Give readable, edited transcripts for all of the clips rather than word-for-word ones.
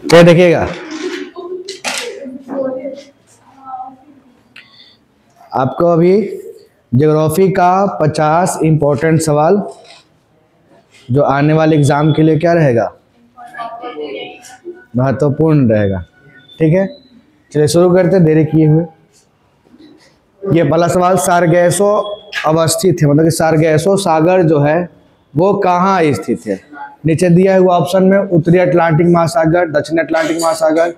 क्या देखिएगा, आपको अभी ज्योग्राफी का 50 इंपॉर्टेंट सवाल जो आने वाले एग्जाम के लिए क्या रहेगा, महत्वपूर्ण रहेगा। ठीक है, चलिए शुरू करते, देरी किए हुए। ये पहला सवाल, सारगैसो अवस्थित है, मतलब कि सारगैसो सागर जो है वो कहाँ स्थित है। नीचे दिया हुआ ऑप्शन में उत्तरी अटलांटिक महासागर, दक्षिण अटलांटिक महासागर,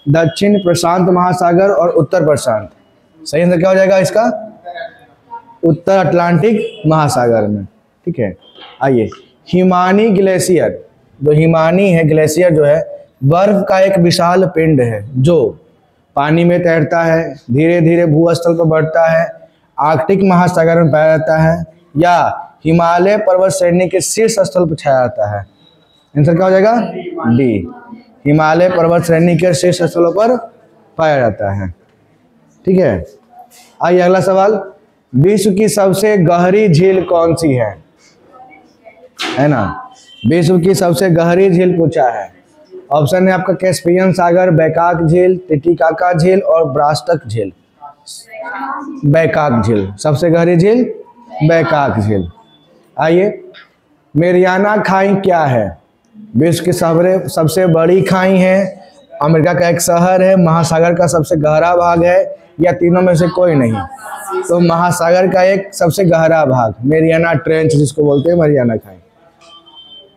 दक्षिण प्रशांत महासागर और उत्तर प्रशांत। सही आंसर क्या हो जाएगा इसका, उत्तर अटलांटिक महासागर में। ठीक है, आइए, हिमानी ग्लेशियर, जो हिमानी है ग्लेशियर जो है बर्फ का एक विशाल पिंड है जो पानी में तैरता है, धीरे धीरे भूस्थल पर बढ़ता है, आर्कटिक महासागर में पाया जाता है या हिमालय पर्वत श्रेणी के शीर्ष स्थल पर छाया जाता है। आंसर क्या हो जाएगा, डी, हिमालय पर्वत श्रेणी के शीर्ष स्थलों पर पाया जाता है। ठीक है, आइए अगला सवाल, विश्व की सबसे गहरी झील कौन सी है ना, विश्व की सबसे गहरी झील पूछा है। ऑप्शन है आपका कैस्पियन सागर, बैकाक झील, टिटिकाका झील और ब्रास्टक झील। बैकाक झील, सबसे गहरी झील बैकाक झील। आइए, मेरियाना खाई क्या है, विश्व की सबसे बड़ी खाई है, अमेरिका का एक शहर है, महासागर का सबसे गहरा भाग है या तीनों में से कोई नहीं। तो महासागर का एक सबसे गहरा भाग, मेरियाना ट्रेंच जिसको बोलते हैं, मेरियाना खाई।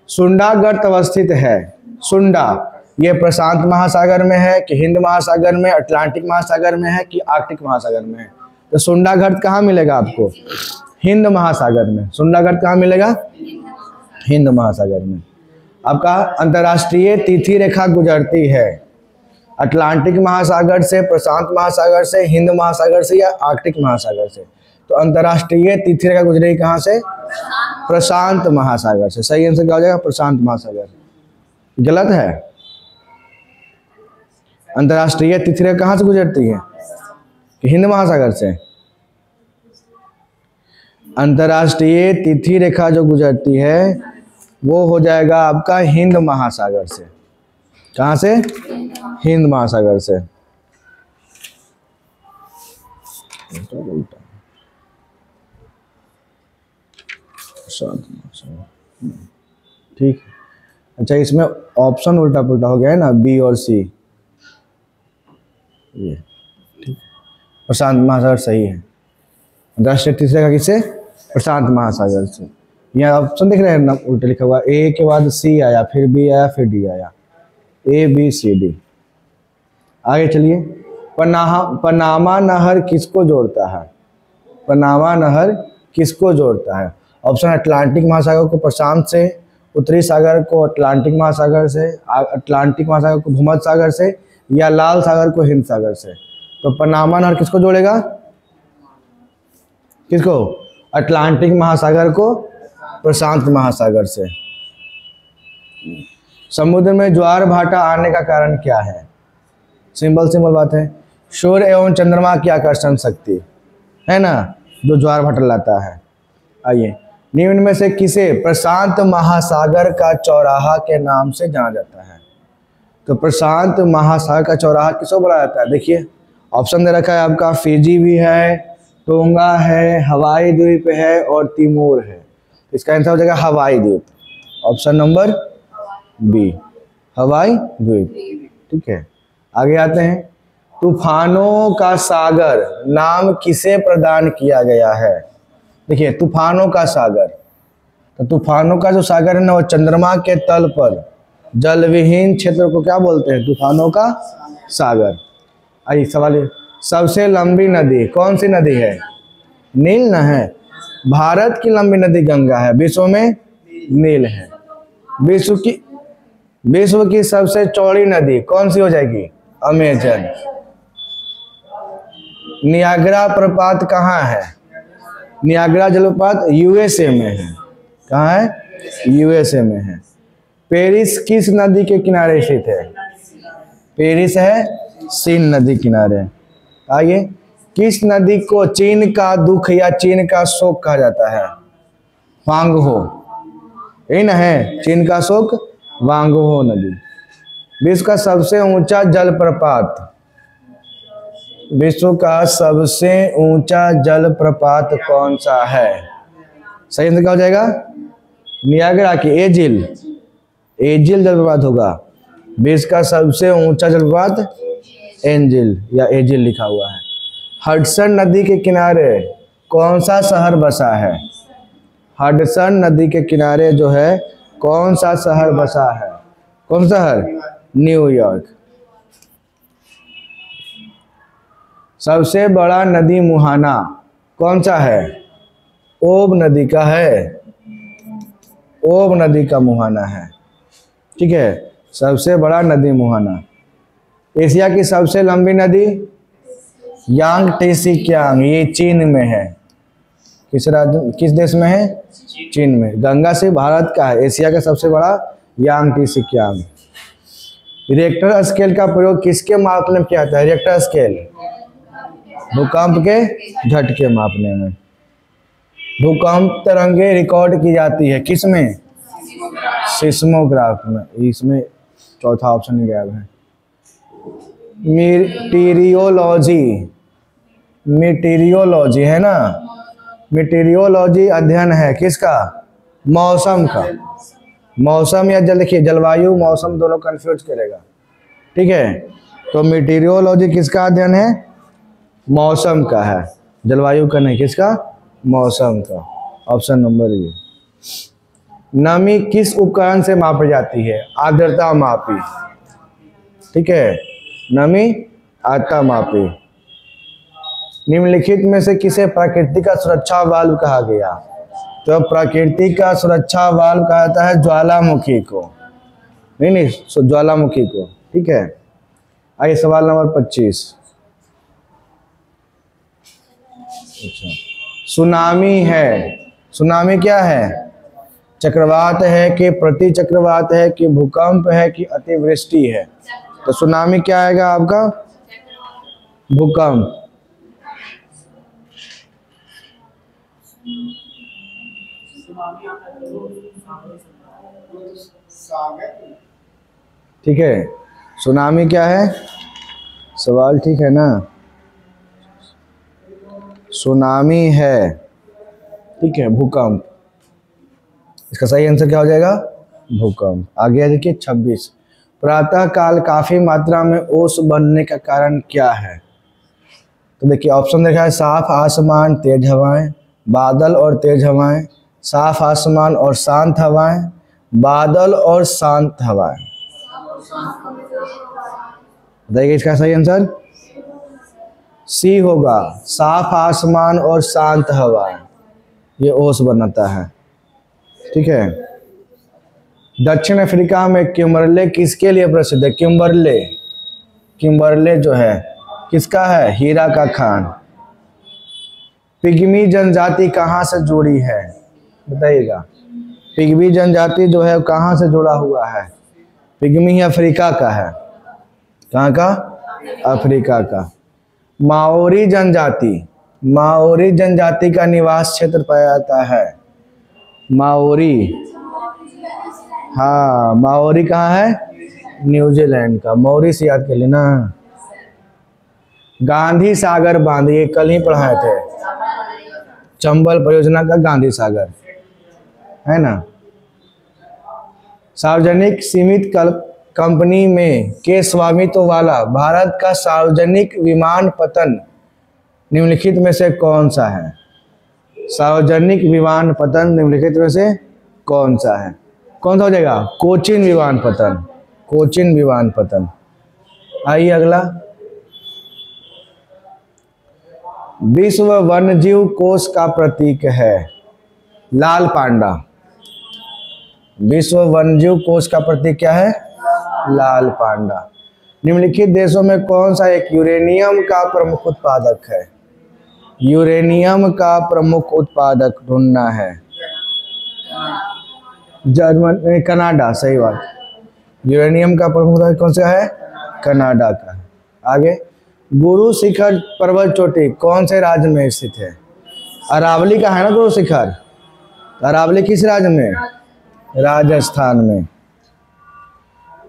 सुंडा गर्त अवस्थित है, सुंडा ये प्रशांत महासागर में है कि हिंद महासागर में, अटलांटिक महासागर में है कि आर्कटिक महासागर में है। तो सुंडा गर्त कहाँ मिलेगा आपको, हिंद महासागर में। सुंडा गर्त कहाँ मिलेगा, हिंद महासागर में। आपका अंतर्राष्ट्रीय तिथि रेखा गुजरती है अटलांटिक महासागर से, प्रशांत महासागर से, हिंद महासागर से या आर्कटिक महासागर से। तो अंतर्राष्ट्रीय तिथि रेखा गुजरेगी कहाँ से, प्रशांत महासागर से। सही आंसर क्या हो जाएगा, प्रशांत महासागर। गलत है, अंतर्राष्ट्रीय तिथि रेखा कहाँ से गुजरती है, कि हिंद महासागर से। अंतर्राष्ट्रीय तिथि रेखा जो गुजरती है वो हो जाएगा आपका हिंद महासागर से। कहाँ से, हिंद महासागर से। ठीक, अच्छा इसमें ऑप्शन उल्टा पुल्टा हो गया है ना, बी और सी। ये ठीक, प्रशांत महासागर सही है। अंतर्राष्ट्रीय तीसरे का किससे, प्रशांत महासागर से। यहाँ ऑप्शन देख रहे हैं ना, उल्टा लिखा हुआ, ए के बाद सी आया, फिर बी आया, फिर डी आया, ए बी सी डी। आगे चलिए, पनामा नहर किसको जोड़ता है, पनामा नहर किसको जोड़ता है। ऑप्शन अटलांटिक महासागर को प्रशांत से, उत्तरी सागर को अटलांटिक महासागर से, अटलांटिक महासागर को भूमध्य सागर से या लाल सागर को हिंद सागर से। तो पनामा नहर किसको जोड़ेगा, किसको, अटलांटिक महासागर को प्रशांत महासागर से। समुद्र में ज्वार भाटा आने का कारण क्या है, सिंपल बात है, सूर्य एवं चंद्रमा की आकर्षण शक्ति है ना, जो ज्वार भाटा लाता है। आइए, निम्न में से किसे प्रशांत महासागर का चौराहा के नाम से जाना जाता है। तो प्रशांत महासागर का चौराहा किसको बोला जाता है, देखिए ऑप्शन दे रखा है आपका, फिजी भी है, टोंगा है, हवाई द्वीप है और तिमोर है। इसका आंसर हो जाएगा हवाई द्वीप, ऑप्शन नंबर बी, हवाई द्वीप। ठीक है, आगे आते हैं, तूफानों का सागर नाम किसे प्रदान किया गया है। देखिए तूफानों का सागर, तो तूफानों का जो सागर है ना वो चंद्रमा के तल पर जलविहीन क्षेत्र को क्या बोलते हैं, तूफानों का सागर। आइए सवाल, सबसे लंबी नदी कौन सी नदी है, नील न है। भारत की लंबी नदी गंगा है, विश्व में नील है। विश्व की सबसे चौड़ी नदी कौन सी हो जाएगी, अमेजन। नियाग्रा प्रपात कहाँ है, नियाग्रा जलप्रपात यूएसए में है। कहाँ है, यूएसए में है। पेरिस किस नदी के किनारे स्थित है, पेरिस है सीन नदी किनारे। आइए, किस नदी को चीन का दुख या चीन का शोक कहा जाता है, वांगहो। यही ना है चीन का शोक, वांगहो नदी। विश्व का सबसे ऊंचा जलप्रपात, विश्व का सबसे ऊंचा जलप्रपात कौन सा है? सही आंसर क्या हो जाएगा? नियाग्रा की एजिल, एजिल जलप्रपात होगा। विश्व का सबसे ऊंचा जलप्रपात एंजिल या एजिल लिखा हुआ है। हडसन नदी के किनारे कौन सा शहर बसा है? हडसन नदी के किनारे जो है कौन सा शहर बसा है? कौन सा शहर? न्यूयॉर्क। सबसे बड़ा नदी मुहाना कौन सा है? ओब नदी का है, ओब नदी का मुहाना है। ठीक है, सबसे बड़ा नदी मुहाना। एशिया की सबसे लंबी नदी यांग टेसी क्यांग, ये चीन में है। किस राज्य, किस देश में है? चीन में। गंगा से भारत का है। एशिया का सबसे बड़ा यांग टेसी क्यांग। रिएक्टर स्केल का प्रयोग किसके मापने में किया जाता है? रिएक्टर स्केल भूकंप के झटके मापने में। भूकंप तरंगे रिकॉर्ड की जाती है किस में? सिस्मोग्राफ में। इसमें चौथा ऑप्शन ही गायब है। मीटेरियोलॉजी, मीटेरियोलॉजी है ना, मीटेरियोलॉजी अध्ययन है किसका? मौसम का। मौसम या जल, देखिए जलवायु मौसम दोनों कंफ्यूज करेगा। ठीक है, तो मीटेरियोलॉजी किसका अध्ययन है? मौसम का है, जलवायु का नहीं। किसका? मौसम का। ऑप्शन नंबर ये। नमी किस उपकरण से मापी जाती है? आर्द्रता मापी। ठीक है, नमी आर्द्रता मापी। निम्नलिखित में से किसे प्रकृति का सुरक्षा वाल्व कहा गया? तो प्रकृति का सुरक्षा वाल्व कहा जाता है ज्वालामुखी को। नहीं, ज्वालामुखी को। ठीक है, आइए सवाल नंबर 25। सुनामी है, सुनामी क्या है? चक्रवात है कि प्रति चक्रवात है कि भूकंप है कि अतिवृष्टि है? तो सुनामी क्या आएगा आपका? भूकंप। ठीक है, सुनामी क्या है? सवाल ठीक है ना? सुनामी है, ठीक है, भूकंप। इसका सही आंसर क्या हो जाएगा? भूकंप। आगे देखिए 26। प्रातः काल काफी मात्रा में ओस बनने का कारण क्या है? तो देखिए ऑप्शन देखा है, साफ आसमान तेज हवाएं, बादल और तेज हवाएं, साफ आसमान और शांत हवाएं, बादल और शांत हवाएं। बताइए इसका सही आंसर? सी होगा, साफ आसमान और शांत हवाएं, ये ओस बनाता है। ठीक है, दक्षिण अफ्रीका में किम्बरले किसके लिए प्रसिद्ध है? किम्बरले, किम्बरले जो है किसका है? हीरा का खान। पिग्मी जनजाति कहाँ से जुड़ी है? बताइएगा, पिग्मी जनजाति जो है कहाँ से जुड़ा हुआ है? पिग्मी अफ्रीका का है। कहाँ का? अफ्रीका का। माओरी जनजाति, माओरी जनजाति का निवास क्षेत्र पाया जाता है। माओरी, हाँ माओरी कहाँ है? न्यूजीलैंड का। मॉरिस याद कर लेना। गांधी सागर बांध, ये कल ही पढ़ाए थे, चंबल परियोजना का गांधी सागर है ना। सार्वजनिक सीमित कंपनी में के स्वामित्व वाला भारत का सार्वजनिक विमानपत्तन निम्नलिखित में से कौन सा है? सार्वजनिक विमानपत्तन निम्नलिखित में से कौन सा है? कौन सा हो जाएगा? कोचिन विमानपत्तन, कोचिन विमानपत्तन। आइए अगला, विश्व वन्यजीव कोष का प्रतीक है लाल पांडा। विश्व वन्यजीव कोष का प्रतीक क्या है? लाल पांडा। निम्नलिखित देशों में कौन सा एक यूरेनियम का प्रमुख उत्पादक है? यूरेनियम का प्रमुख उत्पादक ढूंढना है। जर्मनी, कनाडा, सही बात। यूरेनियम का प्रमुख उत्पादक कौन सा है? कनाडा का। आगे, गुरु शिखर पर्वत चोटी कौन से राज्य में स्थित है? अरावली का है ना गुरु शिखर। अरावली किस राज्य में? राजस्थान में।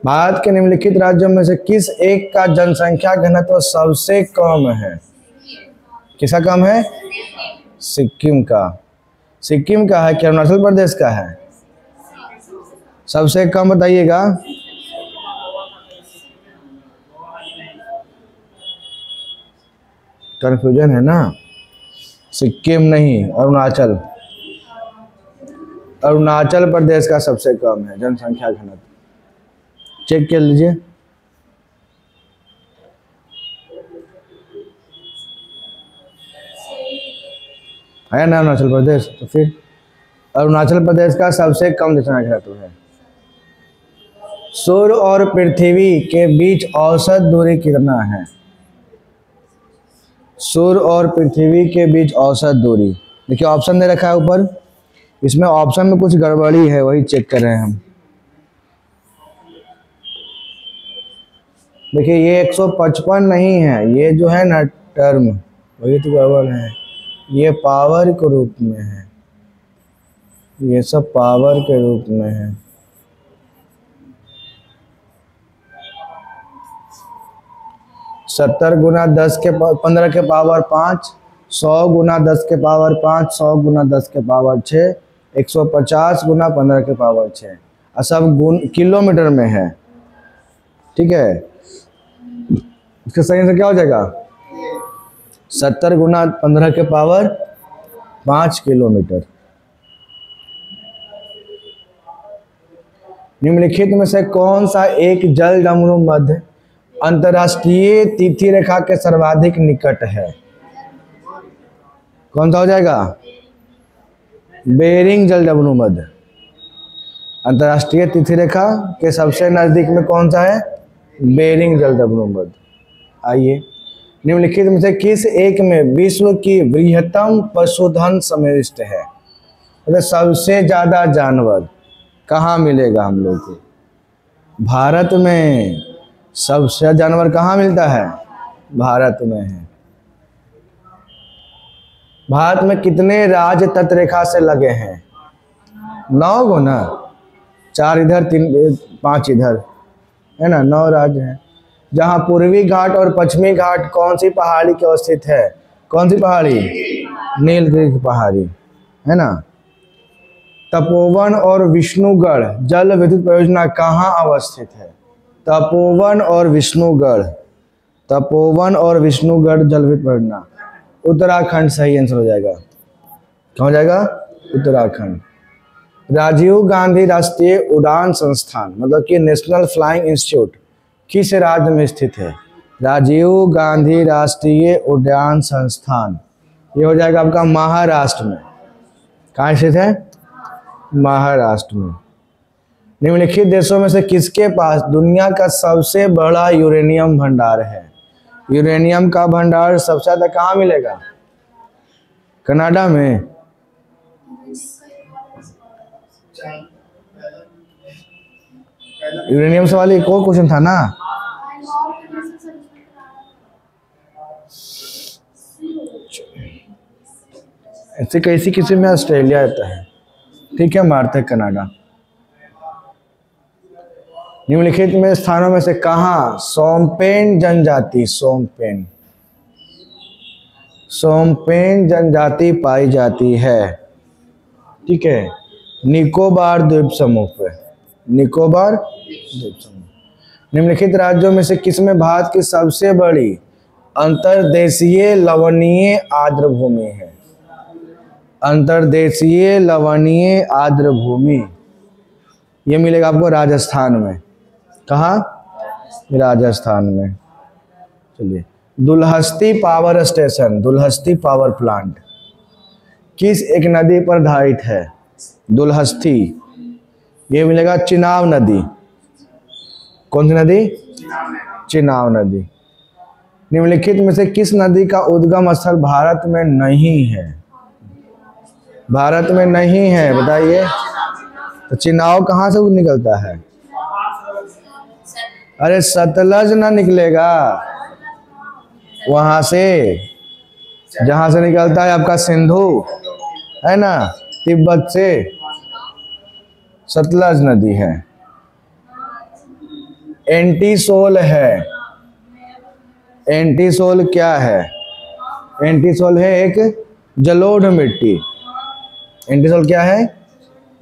भारत के निम्नलिखित राज्यों में से किस एक का जनसंख्या घनत्व सबसे कम है? किसका कम है? सिक्किम का। सिक्किम का है कि अरुणाचल प्रदेश का है? सबसे कम बताइएगा। कंफ्यूजन है ना? सिक्किम नहीं, अरुणाचल। अरुणाचल प्रदेश का सबसे कम है जनसंख्या घनत्व। चेक कर लीजिए। है ना अरुणाचल प्रदेश? तो फिर अरुणाचल प्रदेश का सबसे कम जनसंख्या घनत्व है। सूर्य और पृथ्वी के बीच औसत दूरी कितना है? सूर्य और पृथ्वी के बीच औसत दूरी, देखिए ऑप्शन दे रखा है ऊपर। इसमें ऑप्शन में कुछ गड़बड़ी है, वही चेक कर रहे हैं हम। देखिए ये 155 नहीं है, ये जो है ना टर्म, वही तो गड़बड़ है। ये पावर के रूप में है, ये सब पावर के रूप में है। सत्तर गुना 10 के 15 के पावर 5, 100 गुना 10 के पावर 5, 100 गुना 10 के पावर 6, 150 गुना 15 के पावर 6, और सब गुण किलोमीटर में है। ठीक है, इसका सही आंसर क्या हो जाएगा? 70 गुना 15 के पावर 5 किलोमीटर। निम्नलिखित में से कौन सा एक जल डमरू मध्य अंतर्राष्ट्रीय तिथि रेखा के सर्वाधिक निकट है? कौन सा हो जाएगा? बेरिंग जल डमरू मध्य अंतर्राष्ट्रीय तिथि रेखा के सबसे नजदीक में कौन सा है? बेरिंग जल डमरू मध्य। आइए, निम्नलिखित में से किस एक में विश्व की बृहत्तम पशुधन समाविष्ट है? मतलब सबसे ज्यादा जानवर कहाँ मिलेगा हम लोग को? भारत में सबसे जानवर कहाँ मिलता है? भारत में है। भारत में कितने राज्य तटरेखा से लगे हैं? 9 गो ना, 4 इधर 5 इधर, है ना, 9 राज्य हैं। जहाँ पूर्वी घाट और पश्चिमी घाट कौन सी पहाड़ी की अवस्थित है? कौन सी पहाड़ी? नीलगिरी की पहाड़ी, है ना। तपोवन और विष्णुगढ़ जल विद्युत परियोजना कहाँ अवस्थित है? तपोवन और विष्णुगढ़, तपोवन और विष्णुगढ़ जल विद्युत परियोजना उत्तराखंड सही आंसर हो जाएगा। क्या हो जाएगा? उत्तराखंड। राजीव गांधी राष्ट्रीय उड़ान संस्थान मतलब कि नेशनल फ्लाइंग इंस्टीट्यूट किस राज्य में स्थित है? राजीव गांधी राष्ट्रीय उड़ान संस्थान, ये हो जाएगा आपका महाराष्ट्र में। कहाँ स्थित है? महाराष्ट्र में। निम्नलिखित देशों में से किसके पास दुनिया का सबसे बड़ा यूरेनियम भंडार है? यूरेनियम का भंडार सबसे ज्यादा कहाँ मिलेगा? कनाडा में। यूरेनियम से वाले एक और क्वेश्चन था ना, ऐसे कैसी किसी में ऑस्ट्रेलिया आता है। ठीक है, मारते कनाडा। निम्नलिखित में स्थानों में से कहाँ सोमपेन जनजाति, सोमपेन जनजाति पाई जाती है? ठीक है, निकोबार द्वीप समूह पे, निकोबार द्वीप समूह। निम्नलिखित राज्यों में से किसमें भारत की सबसे बड़ी अंतर्देशीय लवणीय आर्द्र भूमि है? अंतर्देशीय लवणीय आर्द्र भूमि ये मिलेगा आपको राजस्थान में। कहाँ? राजस्थान में। चलिए, Dulhasti power station, Dulhasti power plant किस एक नदी पर आधारित है? दुलहस्ती, ये मिलेगा चिनाब नदी। कौन सी नदी? चिनाब नदी। निम्नलिखित में से किस नदी का उद्गम स्थल भारत में नहीं है? भारत में नहीं है, बताइए। तो चिनाब कहाँ से निकलता है? अरे सतलज ना निकलेगा, वहां से जहां से निकलता है आपका सिंधु, है ना, तिब्बत से, सतलज नदी है। एंटीसोल है। एंटीसोल क्या है? एंटीसोल है एक जलोढ़ मिट्टी। एंटीसोल क्या है?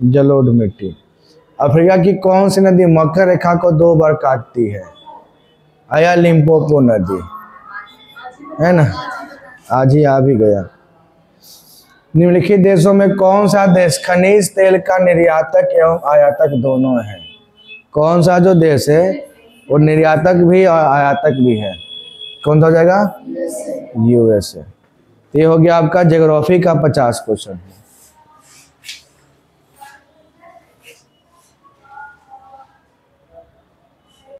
जलोढ़ मिट्टी। अफ्रीका की कौन सी नदी मकर रेखा को 2 बार काटती है? आया लिम्पोपो नदी, है ना, आज ही आ भी गया। निम्नलिखित देशों में कौन सा देश खनिज तेल का निर्यातक एवं आयातक दोनों है? कौन सा जो देश है वो निर्यातक भी और आयातक भी है? कौन सा हो जाएगा? यूएसए। ये हो गया आपका ज्योग्राफी का 50 क्वेश्चन।